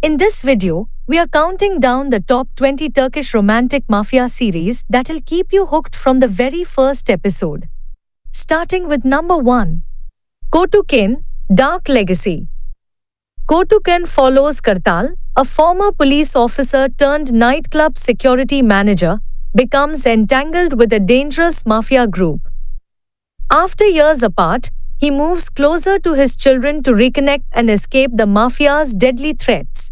In this video, we are counting down the top 20 Turkish romantic mafia series that'll keep you hooked from the very first episode. Starting with number 1. Kotukin, Dark Legacy. Kotukin follows Kartal, a former police officer turned nightclub security manager, becomes entangled with a dangerous mafia group. After years apart, he moves closer to his children to reconnect and escape the mafia's deadly threats.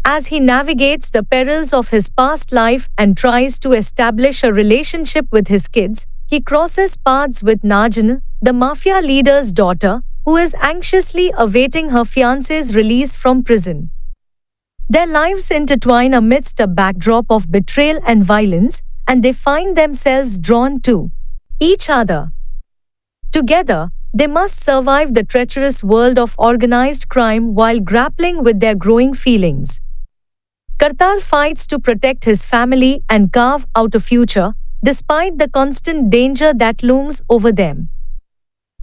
As he navigates the perils of his past life and tries to establish a relationship with his kids, he crosses paths with Nagihan, the mafia leader's daughter, who is anxiously awaiting her fiancé's release from prison. Their lives intertwine amidst a backdrop of betrayal and violence, and they find themselves drawn to each other. Together, they must survive the treacherous world of organized crime while grappling with their growing feelings. Kartal fights to protect his family and carve out a future, despite the constant danger that looms over them.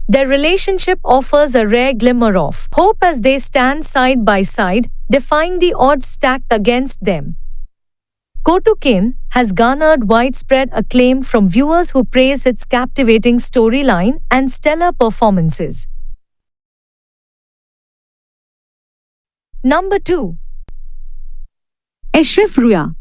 Their relationship offers a rare glimmer of hope as they stand side by side, defying the odds stacked against them. Kotukin has garnered widespread acclaim from viewers who praise its captivating storyline and stellar performances. Number 2. Eşref Rüya.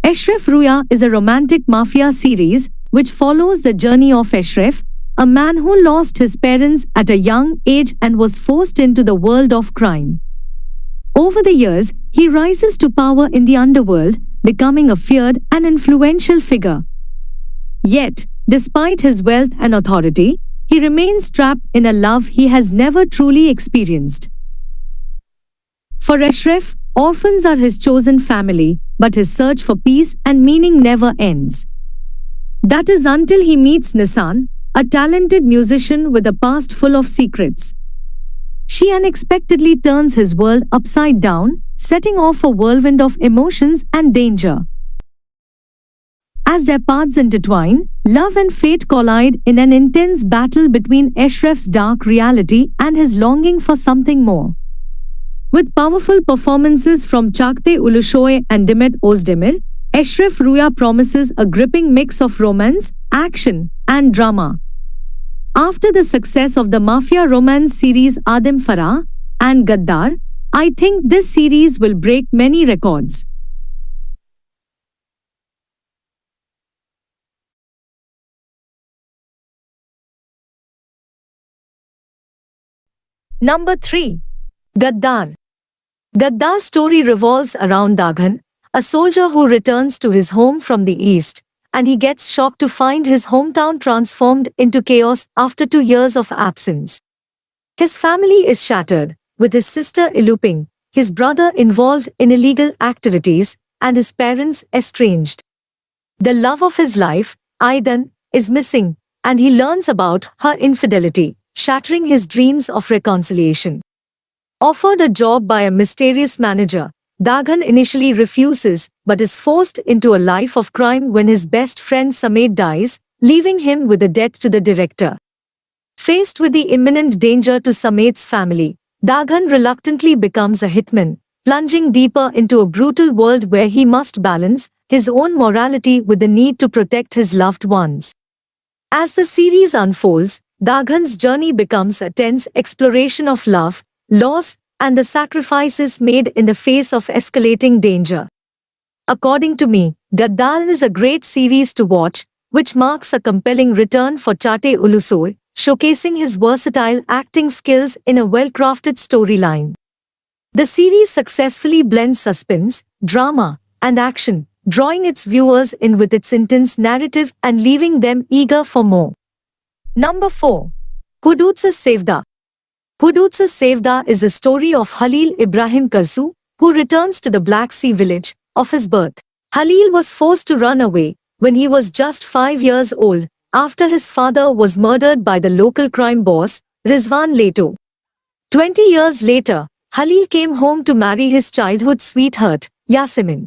Eşref Rüya is a romantic mafia series which follows the journey of Eşref, a man who lost his parents at a young age and was forced into the world of crime. Over the years, he rises to power in the underworld, becoming a feared and influential figure. Yet, despite his wealth and authority, he remains trapped in a love he has never truly experienced. For Eşref, orphans are his chosen family, but his search for peace and meaning never ends. That is until he meets Nisan, a talented musician with a past full of secrets. She unexpectedly turns his world upside down, setting off a whirlwind of emotions and danger. As their paths intertwine, love and fate collide in an intense battle between Eşref's dark reality and his longing for something more. With powerful performances from Çağatay Ulusoy and Demet Özdemir, Eşref Rüya promises a gripping mix of romance, action, and drama. After the success of the mafia romance series Adım Farah and Gaddar, I think this series will break many records. Number 3. Gaddar. Gaddar's story revolves around Nagihan, a soldier who returns to his home from the east, and he gets shocked to find his hometown transformed into chaos after 2 years of absence. His family is shattered, with his sister eloping, his brother involved in illegal activities, and his parents estranged. The love of his life, Aydan, is missing, and he learns about her infidelity, shattering his dreams of reconciliation. Offered a job by a mysterious manager, Nagihan initially refuses but is forced into a life of crime when his best friend Samet dies, leaving him with a debt to the director. Faced with the imminent danger to Samet's family, Nagihan reluctantly becomes a hitman, plunging deeper into a brutal world where he must balance his own morality with the need to protect his loved ones. As the series unfolds, Nagihan's journey becomes a tense exploration of love, loss, and the sacrifices made in the face of escalating danger. According to me, Gaddar is a great series to watch, which marks a compelling return for Çağatay Ulusoy, showcasing his versatile acting skills in a well-crafted storyline. The series successfully blends suspense, drama, and action, drawing its viewers in with its intense narrative and leaving them eager for more. Number 4. Hudutsuz Sevda. Hudutsuz Sevda is the story of Halil Ibrahim Karsu, who returns to the Black Sea village of his birth. Halil was forced to run away when he was just 5 years old, after his father was murdered by the local crime boss, Rizvan Leto. 20 years later, Halil came home to marry his childhood sweetheart, Yasemin.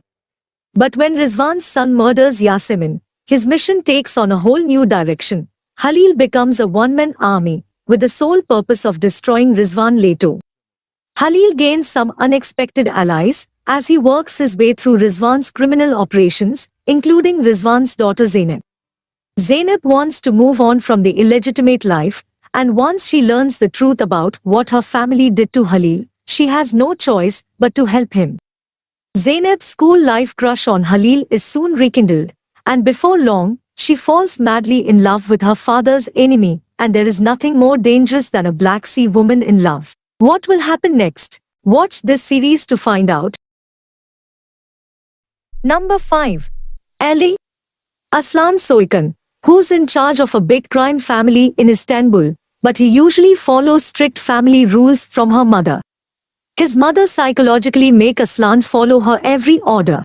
But when Rizvan's son murders Yasemin, his mission takes on a whole new direction. Halil becomes a one-man army, with the sole purpose of destroying Rizvan Leto. Halil gains some unexpected allies as he works his way through Rizwan's criminal operations, including Rizwan's daughter Zainab. Zainab wants to move on from the illegitimate life, and once she learns the truth about what her family did to Halil, she has no choice but to help him. Zainab's school life crush on Halil is soon rekindled, and before long, she falls madly in love with her father's enemy, and there is nothing more dangerous than a Black Sea woman in love. What will happen next? Watch this series to find out. Number 5. Ali Aslan Soykan, who's in charge of a big crime family in Istanbul, but he usually follows strict family rules from her mother. His mother psychologically makes Aslan follow her every order.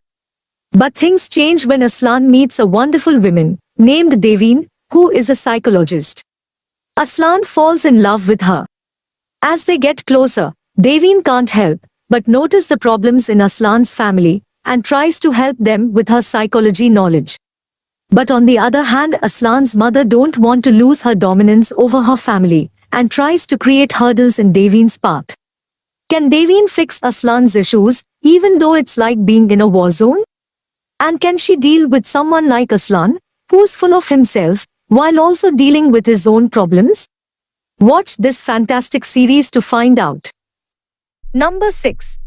But things change when Aslan meets a wonderful woman named Deveen, who is a psychologist. Aslan falls in love with her. As they get closer, Deveen can't help but notice the problems in Aslan's family and tries to help them with her psychology knowledge. But on the other hand, Aslan's mother don't want to lose her dominance over her family and tries to create hurdles in Deveen's path. Can Deveen fix Aslan's issues even though it's like being in a war zone? And can she deal with someone like Aslan, who's full of himself, while also dealing with his own problems? Watch this fantastic series to find out. Number 6.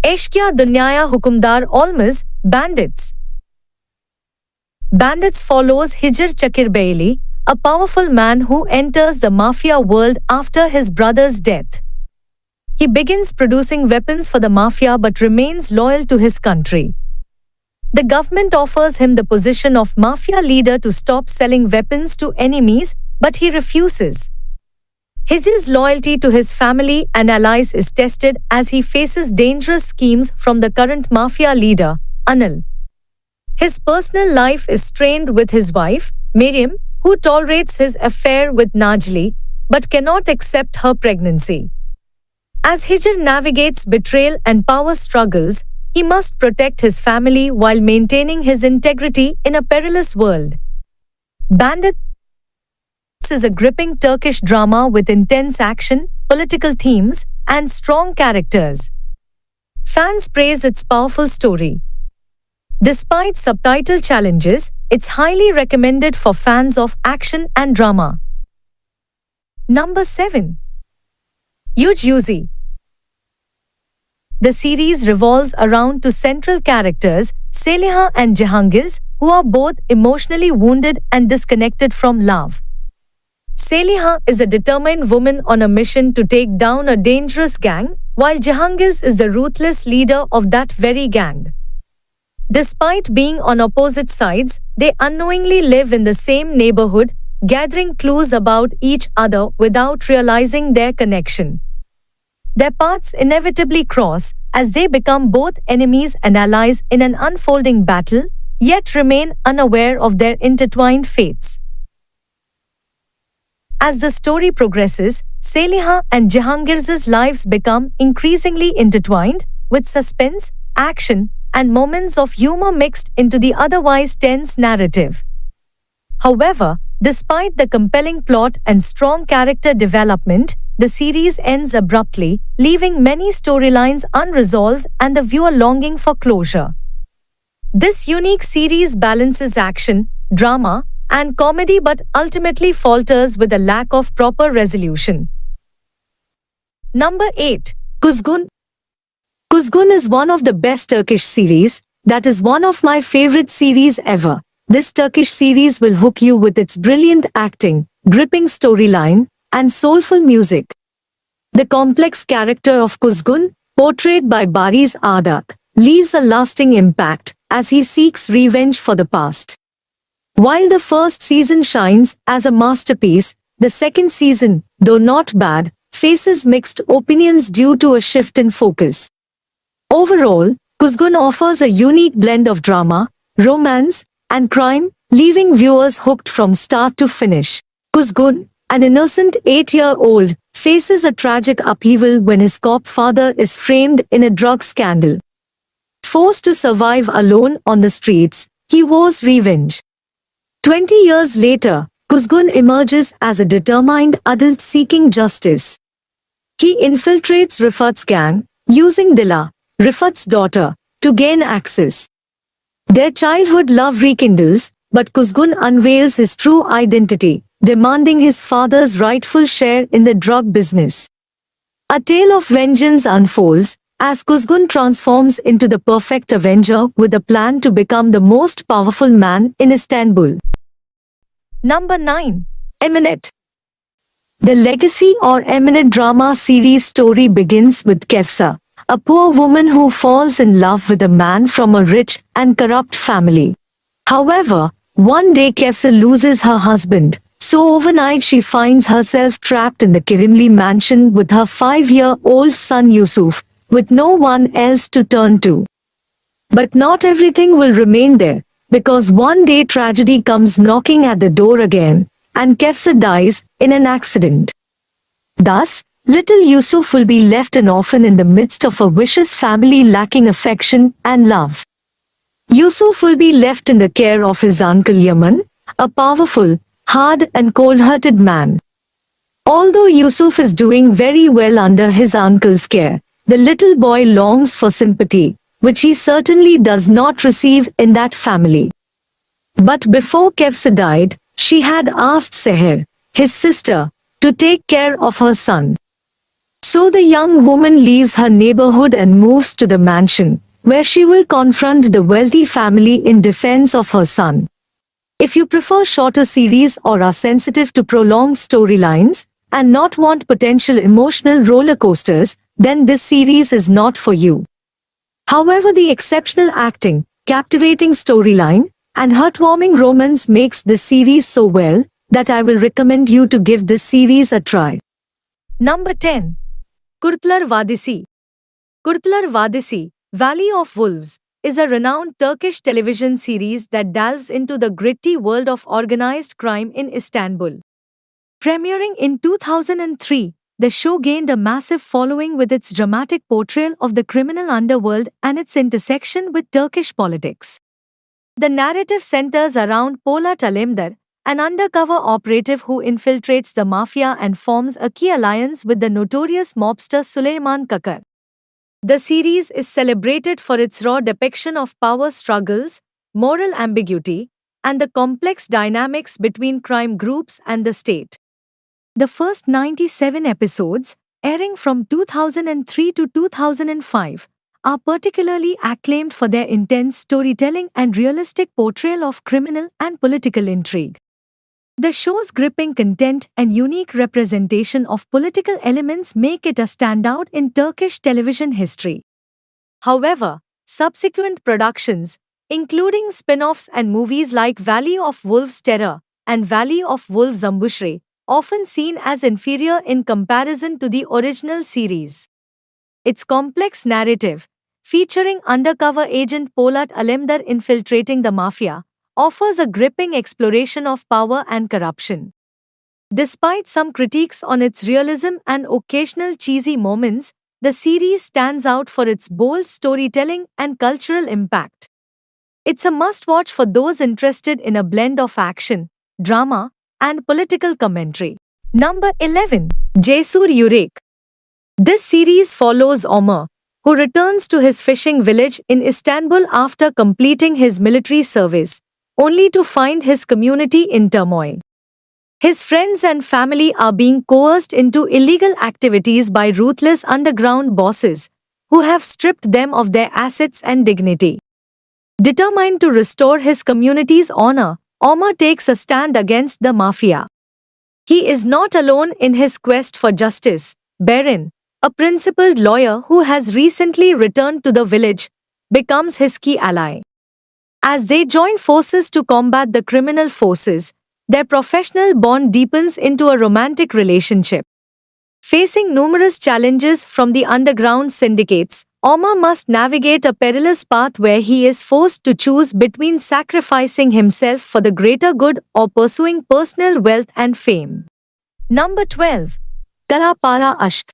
Eşkıya Dünyaya Hukümdar Olmaz, Bandits. Bandits follows Hicr Çakırbeyli, a powerful man who enters the mafia world after his brother's death. He begins producing weapons for the mafia but remains loyal to his country. The government offers him the position of mafia leader to stop selling weapons to enemies, but he refuses. His loyalty to his family and allies is tested as he faces dangerous schemes from the current mafia leader, Anil. His personal life is strained with his wife, Miriam, who tolerates his affair with Najli, but cannot accept her pregnancy. As Hicr navigates betrayal and power struggles, he must protect his family while maintaining his integrity in a perilous world. Bandits is a gripping Turkish drama with intense action, political themes, and strong characters. Fans praise its powerful story. Despite subtitle challenges, it's highly recommended for fans of action and drama. Number 7. Yuzi. The series revolves around two central characters, Saliha and Jahangir, who are both emotionally wounded and disconnected from love. Saliha is a determined woman on a mission to take down a dangerous gang, while Jahangir is the ruthless leader of that very gang. Despite being on opposite sides, they unknowingly live in the same neighborhood, gathering clues about each other without realizing their connection. Their paths inevitably cross as they become both enemies and allies in an unfolding battle, yet remain unaware of their intertwined fates. As the story progresses, Saliha and Jahangir's lives become increasingly intertwined, with suspense, action, and moments of humor mixed into the otherwise tense narrative. However, despite the compelling plot and strong character development, the series ends abruptly, leaving many storylines unresolved and the viewer longing for closure. This unique series balances action, drama, and comedy but ultimately falters with a lack of proper resolution. Number 8. Kuzgun. Kuzgun is one of the best Turkish series. That is one of my favorite series ever. This Turkish series will hook you with its brilliant acting, gripping storyline, and soulful music. The complex character of Kuzgun, portrayed by Bariz Ardak, leaves a lasting impact as he seeks revenge for the past. While the first season shines as a masterpiece, the second season, though not bad, faces mixed opinions due to a shift in focus. Overall, Kuzgun offers a unique blend of drama, romance, and crime, leaving viewers hooked from start to finish. Kuzgun, an innocent 8-year-old, faces a tragic upheaval when his cop father is framed in a drug scandal. Forced to survive alone on the streets, he vows revenge. 20 years later, Kuzgun emerges as a determined adult seeking justice. He infiltrates Rifat's gang, using Dila, Rifat's daughter, to gain access. Their childhood love rekindles, but Kuzgun unveils his true identity, demanding his father's rightful share in the drug business. A tale of vengeance unfolds, as Kuzgun transforms into the perfect avenger with a plan to become the most powerful man in Istanbul. Number 9. Emanet. The legacy or Emanet drama series story begins with Kefsa, a poor woman who falls in love with a man from a rich and corrupt family. However, one day Kefsa loses her husband, so overnight she finds herself trapped in the Kirimli mansion with her 5-year-old son Yusuf, with no one else to turn to. But not everything will remain there, because one day tragedy comes knocking at the door again, and Kefsa dies in an accident. Thus, little Yusuf will be left an orphan in the midst of a vicious family lacking affection and love. Yusuf will be left in the care of his uncle Yaman, a powerful, hard and cold-hearted man. Although Yusuf is doing very well under his uncle's care, the little boy longs for sympathy, which he certainly does not receive in that family. But before Kefsa died, she had asked Seher, his sister, to take care of her son. So the young woman leaves her neighborhood and moves to the mansion, where she will confront the wealthy family in defense of her son. If you prefer shorter series or are sensitive to prolonged storylines, and not want potential emotional roller coasters, then this series is not for you. However, the exceptional acting, captivating storyline, and heartwarming romance makes this series so well, that I will recommend you to give this series a try. Number 10. Kurtlar Vadisi. Kurtlar Vadisi, Valley of Wolves, is a renowned Turkish television series that delves into the gritty world of organized crime in Istanbul. Premiering in 2003, the show gained a massive following with its dramatic portrayal of the criminal underworld and its intersection with Turkish politics. The narrative centers around Polat Alemdar, an undercover operative who infiltrates the mafia and forms a key alliance with the notorious mobster Süleyman Kakar. The series is celebrated for its raw depiction of power struggles, moral ambiguity, and the complex dynamics between crime groups and the state. The first 97 episodes, airing from 2003 to 2005, are particularly acclaimed for their intense storytelling and realistic portrayal of criminal and political intrigue. The show's gripping content and unique representation of political elements make it a standout in Turkish television history. However, subsequent productions, including spin-offs and movies like Valley of Wolves Terror and Valley of Wolves Zambushre, often seen as inferior in comparison to the original series. Its complex narrative, featuring undercover agent Polat Alemdar infiltrating the mafia, offers a gripping exploration of power and corruption. Despite some critiques on its realism and occasional cheesy moments, the series stands out for its bold storytelling and cultural impact. It's a must-watch for those interested in a blend of action, drama, and political commentary. Number 11. Cesur Yürek. This series follows Omar, who returns to his fishing village in Istanbul after completing his military service, only to find his community in turmoil. His friends and family are being coerced into illegal activities by ruthless underground bosses, who have stripped them of their assets and dignity. Determined to restore his community's honor, Omar takes a stand against the mafia. He is not alone in his quest for justice. Berin, a principled lawyer who has recently returned to the village, becomes his key ally. As they join forces to combat the criminal forces, their professional bond deepens into a romantic relationship. Facing numerous challenges from the underground syndicates, Omar must navigate a perilous path where he is forced to choose between sacrificing himself for the greater good or pursuing personal wealth and fame. Number 12. Kara Para Ashk.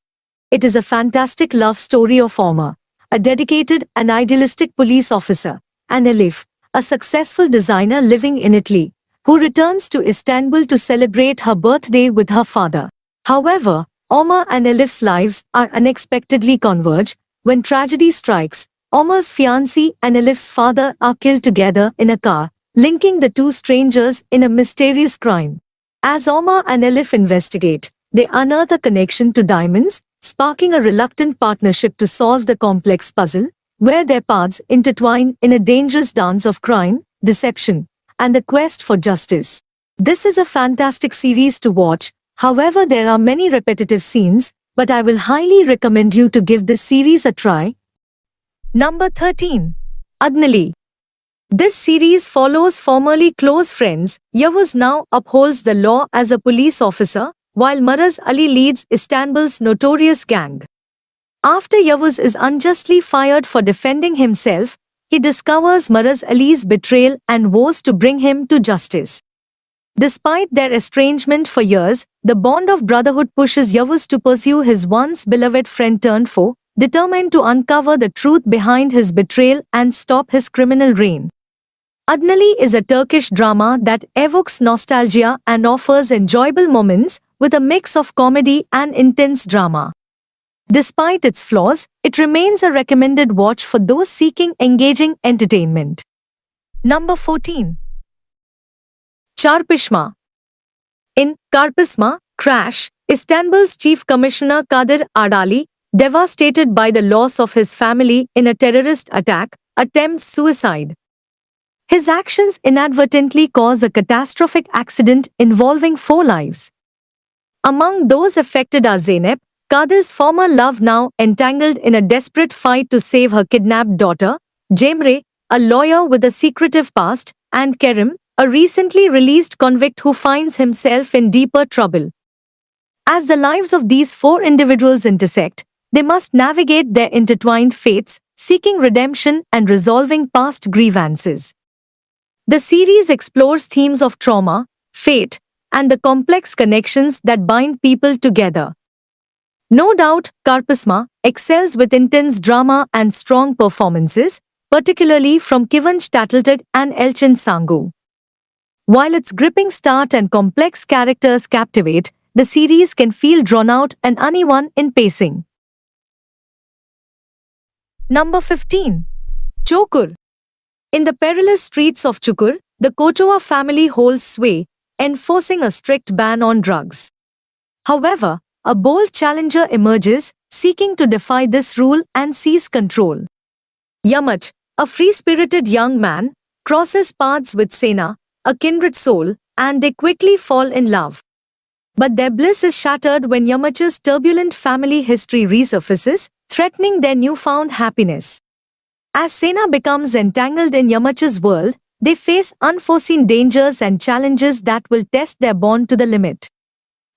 It is a fantastic love story of Omar, a dedicated and idealistic police officer, and Elif, a successful designer living in Italy, who returns to Istanbul to celebrate her birthday with her father. However, Omar and Elif's lives are unexpectedly converge. When tragedy strikes, Omar's fiancée and Elif's father are killed together in a car, linking the two strangers in a mysterious crime. As Omar and Elif investigate, they unearth a connection to diamonds, sparking a reluctant partnership to solve the complex puzzle, where their paths intertwine in a dangerous dance of crime, deception, and the quest for justice. This is a fantastic series to watch. However, there are many repetitive scenes, but I will highly recommend you to give this series a try. Number 13. Adnali. This series follows formerly close friends. Yavuz now upholds the law as a police officer, while Maraz Ali leads Istanbul's notorious gang. After Yavuz is unjustly fired for defending himself, he discovers Maraz Ali's betrayal and vows to bring him to justice. Despite their estrangement for years, the bond of brotherhood pushes Yavuz to pursue his once beloved friend turned foe, determined to uncover the truth behind his betrayal and stop his criminal reign. Adnali is a Turkish drama that evokes nostalgia and offers enjoyable moments with a mix of comedy and intense drama. Despite its flaws, it remains a recommended watch for those seeking engaging entertainment. Number 14. Çarpışma. In Çarpışma, Crash, Istanbul's Chief Commissioner Kadir Ardali, devastated by the loss of his family in a terrorist attack, attempts suicide. His actions inadvertently cause a catastrophic accident involving 4 lives. Among those affected are Zeynep, Kadir's former love now entangled in a desperate fight to save her kidnapped daughter, Cemre, a lawyer with a secretive past, and Kerim, a recently released convict who finds himself in deeper trouble. As the lives of these 4 individuals intersect, they must navigate their intertwined fates, seeking redemption and resolving past grievances. The series explores themes of trauma, fate, and the complex connections that bind people together. No doubt, Çarpışma excels with intense drama and strong performances, particularly from Kıvanç Tatlıtuğ and Elçin Sangu. While its gripping start and complex characters captivate, the series can feel drawn out and uneven in pacing. Number 15. Çukur. In the perilous streets of Çukur, the Koçova family holds sway, enforcing a strict ban on drugs. However, a bold challenger emerges, seeking to defy this rule and seize control. Yamaç, a free-spirited young man, crosses paths with Sena, a kindred soul, and they quickly fall in love. But their bliss is shattered when Yamaç's turbulent family history resurfaces, threatening their newfound happiness. As Sena becomes entangled in Yamaç's world, they face unforeseen dangers and challenges that will test their bond to the limit.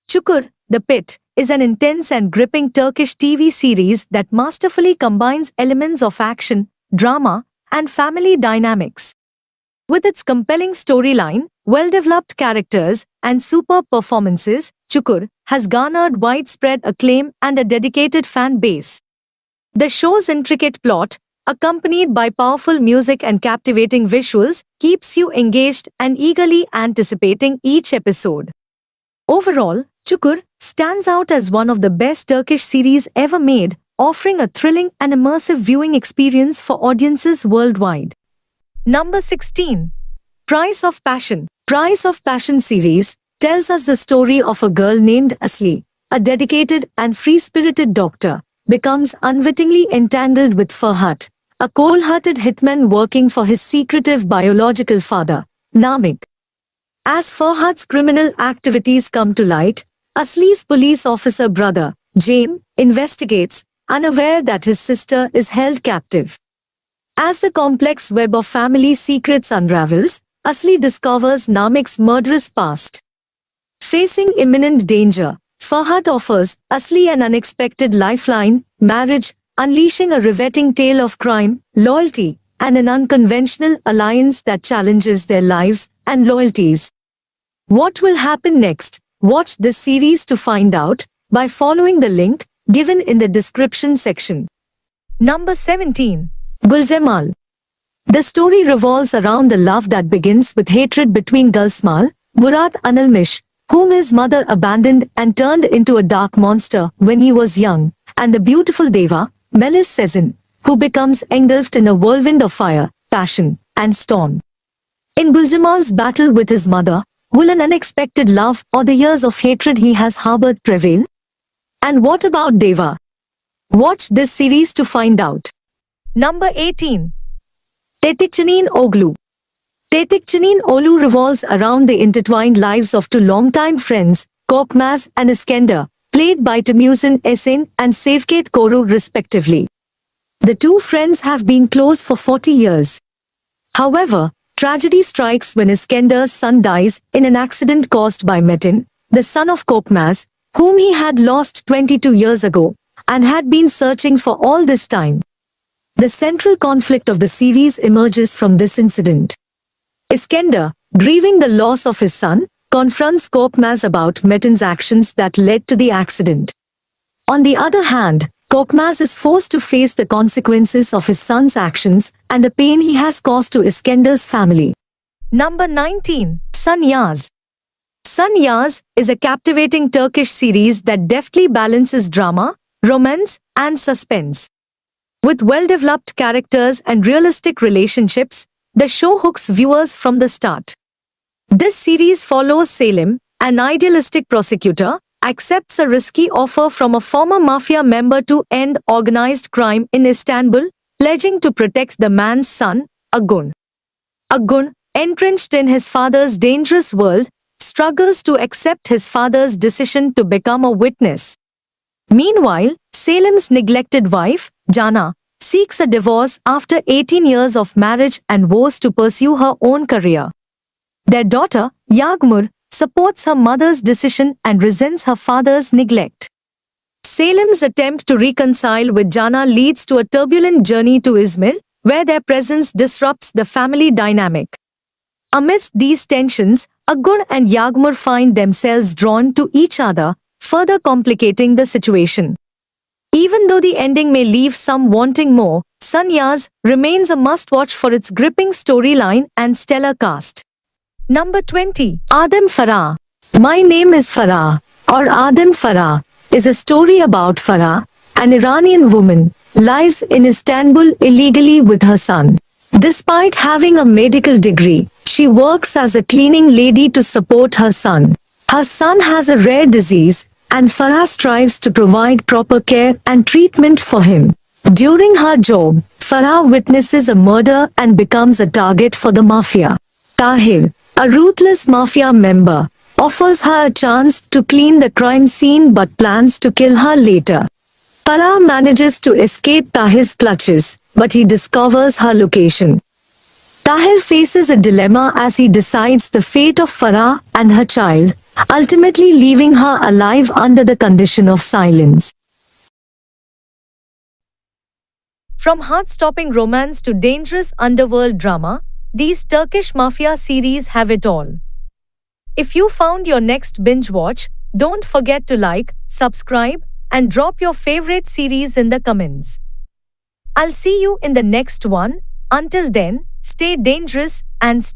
Çukur, The Pit, is an intense and gripping Turkish TV series that masterfully combines elements of action, drama, and family dynamics. With its compelling storyline, well-developed characters, and superb performances, Çukur has garnered widespread acclaim and a dedicated fan base. The show's intricate plot, accompanied by powerful music and captivating visuals, keeps you engaged and eagerly anticipating each episode. Overall, Çukur stands out as one of the best Turkish series ever made, offering a thrilling and immersive viewing experience for audiences worldwide. Number 16. Price of Passion. Price of Passion series tells us the story of a girl named Asli, a dedicated and free-spirited doctor, becomes unwittingly entangled with Farhat, a cold-hearted hitman working for his secretive biological father, Namik. As Farhat's criminal activities come to light, Asli's police officer brother, James, investigates, unaware that his sister is held captive. As the complex web of family secrets unravels, Asli discovers Namik's murderous past. Facing imminent danger, Farhat offers Asli an unexpected lifeline, marriage, unleashing a riveting tale of crime, loyalty, and an unconventional alliance that challenges their lives and loyalties. What will happen next? Watch this series to find out by following the link given in the description section. Number 17. Gulcemal. The story revolves around the love that begins with hatred between Gulcemal, Murat Anılmış, whom his mother abandoned and turned into a dark monster when he was young, and the beautiful Deva, Melis Sezin, who becomes engulfed in a whirlwind of fire, passion, and storm. In Guljamal's battle with his mother, will an unexpected love or the years of hatred he has harbored prevail? And what about Deva? Watch this series to find out. Number 18. Tetikchanin Oglu. Tetikchanin Olu revolves around the intertwined lives of two longtime friends, Korkmaz and Iskender, played by Temujin Esin and Sevket Koru respectively. The two friends have been close for 40 years. However, tragedy strikes when Iskender's son dies in an accident caused by Metin, the son of Korkmaz, whom he had lost 22 years ago and had been searching for all this time. The central conflict of the series emerges from this incident. Iskender, grieving the loss of his son, confronts Korkmaz about Metin's actions that led to the accident. On the other hand, Korkmaz is forced to face the consequences of his son's actions and the pain he has caused to Iskender's family. Number 19. Sanyas. Sanyas is a captivating Turkish series that deftly balances drama, romance, and suspense. With well-developed characters and realistic relationships, the show hooks viewers from the start. This series follows Selim, an idealistic prosecutor, accepts a risky offer from a former mafia member to end organized crime in Istanbul, pledging to protect the man's son, Akgun. Akgun, entrenched in his father's dangerous world, struggles to accept his father's decision to become a witness. Meanwhile, Selim's neglected wife, Jana, seeks a divorce after 18 years of marriage and vows to pursue her own career. Their daughter, Yağmur, supports her mother's decision and resents her father's neglect. Selim's attempt to reconcile with Jana leads to a turbulent journey to Izmir, where their presence disrupts the family dynamic. Amidst these tensions, Akgun and Yağmur find themselves drawn to each other, further complicating the situation. Even though the ending may leave some wanting more, Sanyas remains a must-watch for its gripping storyline and stellar cast. Number 20. Adem Farah. My Name is Farah, or Adem Farah, is a story about Farah, an Iranian woman, lives in Istanbul illegally with her son. Despite having a medical degree, she works as a cleaning lady to support her son. Her son has a rare disease, and Farah strives to provide proper care and treatment for him. During her job, Farah witnesses a murder and becomes a target for the mafia. Tahir, a ruthless mafia member, offers her a chance to clean the crime scene but plans to kill her later. Farah manages to escape Tahir's clutches, but he discovers her location. Tahir faces a dilemma as he decides the fate of Farah and her child, ultimately leaving her alive under the condition of silence. From heart-stopping romance to dangerous underworld drama, these Turkish mafia series have it all. If you found your next binge watch, don't forget to like, subscribe, and drop your favorite series in the comments. I'll see you in the next one. Until then, stay dangerous and stay